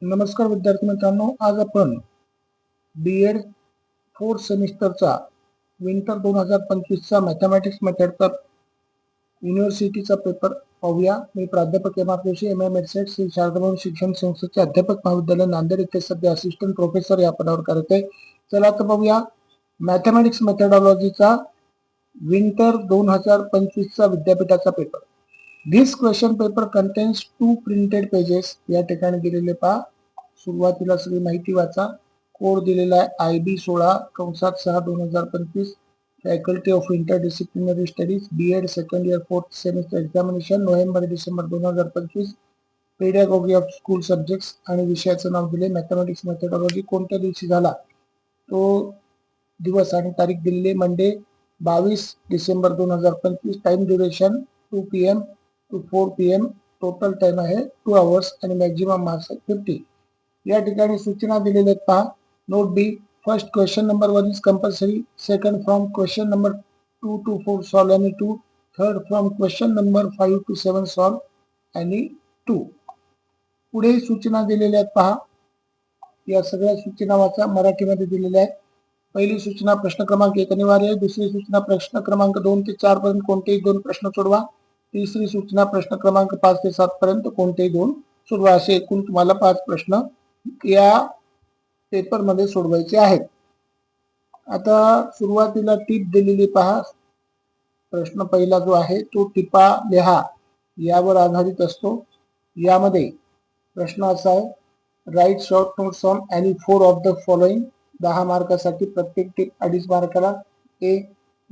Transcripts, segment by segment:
नमस्कार विद्यार्थी मित्रांनो, आज आपण बीएड फोर्थ सेमिस्टरचा विंटर 2025 चा मॅथमॅटिक्स मेथडचा युनिव्हर्सिटीचा पेपर पाहूया। मी प्राध्यापक M R Joshi, M M Ed Shri Shardabhavan शिक्षण संस्थेचे अध्यापक महाविद्यालय नांदेड येथे सध्या असिस्टंट प्रोफेसर या पदावर कार्यरत आहे। चला तर पाहूया मॅथमॅटिक्स मेथडॉलॉजीचा विंटर 2025 चा विद्यापीठाचा paper. This question paper contains 2 printed pages. या ठिकाणी दिलेले पहा, सुरुवातीला सगळी माहिती वाचा। कोड दिलेला आहे IB 16/6/2025, faculty of interdisciplinary studies, BEd second year fourth semester examination, November December 2025, pedagogy of school subjects आणि विषयाचं नाव दिले मॅथमॅटिक्स मेथडॉलॉजी। कोणत्या दिवशी झाला तो दिवस आणि तारीख दिलेली Monday 22 December 2025, time duration 2 PM to 4 PM, total time आहे 2 आवर्स आणि मॅक्झिमम मार्क्स 50। या ठिकाणी सूचना दिलेल्या आहेत पहा। Note B, first question number 1 is compulsory, second from question number 2 to 4 solve आणि 2, third from question number 5 to 7 solve आणि 2। पुढे सूचना दिलेल्या आहेत पहा, या सगळ्या सूचना वाचा, मराठीमध्ये दिलेल्या आहेत। पहिली सूचना प्रश्न क्रमांक 1 अनिवार्य आहे। दुसरी सूचना प्रश्न क्रमांक 2 ते 4 पर्यंत कोणतेही 2 प्रश्न सोडवा। तिसरी सूचना प्रश्न क्रमांक 5 ते 7 पर्यंत कोणतेही 2 सोडवा। असे एकूण तुम्हाला 5 प्रश्न या पेपर मध्ये सोडवायचे आहेत। आता सुरुवातीला टिप दिलेली पहा। प्रश्न पहिला जो आहे तो टिपा लिहा यावर आधारित असतो। यामध्ये प्रश्न असा आहे, write short notes on any 4 of the following. 10 मार्कासाठी प्रत्येक टिप 2.5 मार्काला। A,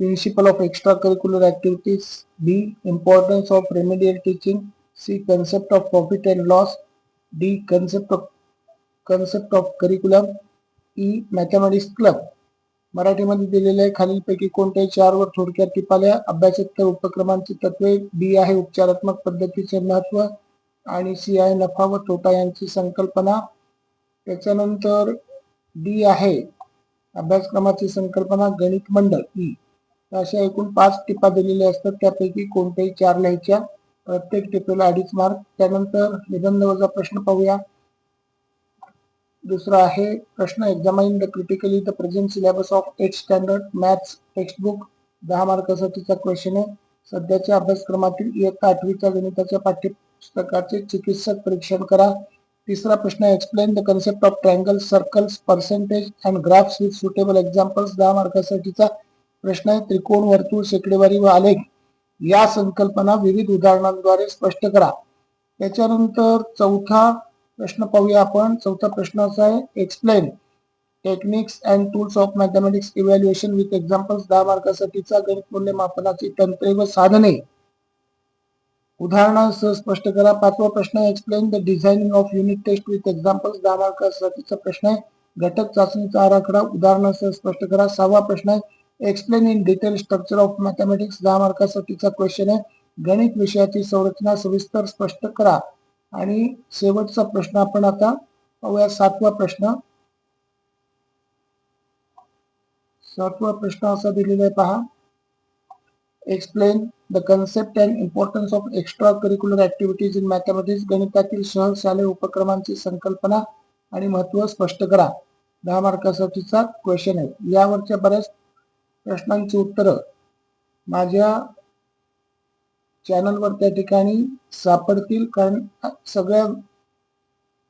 principle of extra curricular activities, B, importance of remedial teaching, C, concept of profit and loss, D, concept of curriculum, E, mathematics club. मराठीमध्ये दिलेले आहे खालीलपैकी कोणत्याही 4 वर थोडक्यात टिपा लिहा। अभ्यासोत्तर उपक्रमांची तत्वे, बी आहे उपचारात्मक पद्धतीचे महत्व आणि सी आहे नफा व तोटा यांची संकल्पना। त्याच्यानंतर डी आहे अभ्यासक्रमाची संकल्पना, गणित मंडळ ई। अशा एकूण 5 टिपा दिलेल्या असतात, त्यापैकी कोणत्याही 4 लिहायच्या, प्रत्येक टिपेला 2.5 मार्क। त्यानंतर निबंध वजा प्रश्न पाहूया। दूसरा आहे प्रश्न, examine the critically the present syllabus of 8th standard maths textbook. 10 मार्कासाठीचा क्वेश्चन आहे। सध्याच्या अभ्यासक्रमातील इयत्ता 8वीच्या गणिताच्या पाठ्यपुस्तकाचे चिकित्सक परीक्षण करा। तिसरा प्रश्न, explain the concept of triangles, circles, percentage and graphs with suitable examples. 10 मार्कासाठीचा प्रश्न आहे, त्रिकोण, वर्तुळ, शेकडेवारी व आलेख या संकल्पना विविध उदाहरणांद्वारे स्पष्ट करा। त्याच्यानंतर चौथा प्रश्न पाहूया आपण। चौथा प्रश्न असा आहे, explain techniques and tools of mathematics evaluation with examples. 10 मार्कासाठीचा गणित मूल्यमापनाची तंत्रे व साधने उदाहरणांसह स्पष्ट करा। पाचवा प्रश्न, explain the designing of unit test with examples. 10 मार्कासाठीचा प्रश्न आहे, घटक चाचणीचा आराखडा उदाहरणासह स्पष्ट करा। सहावा प्रश्न आहे, explain in detail structure of mathematics. 10 मार्कासाठीचा क्वेश्चन आहे, गणित विषयाची संरचना सविस्तर स्पष्ट करा। आणि शेवटचा प्रश्न आपण आता पाहूया, सातवा प्रश्न। सातवा प्रश्न असा दिलेला आहे पहा, explain the concept and importance of extra curricular activities in mathematics. गणितातील सहशालेय उपक्रमांची संकल्पना आणि महत्त्व स्पष्ट करा। 10 मार्कासाठीचा क्वेश्चन आहे। यावरच्या बऱ्याच प्रश्नांची उत्तरं माझ्या चॅनलवर त्या ठिकाणी सापडतील, कारण सगळ्या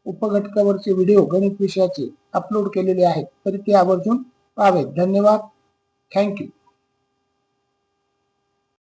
उपघटकावरचे व्हिडिओ गणित विषयाचे अपलोड केलेले आहेत, तरी ते आवर्जून पाहावेत। धन्यवाद, थँक्यू।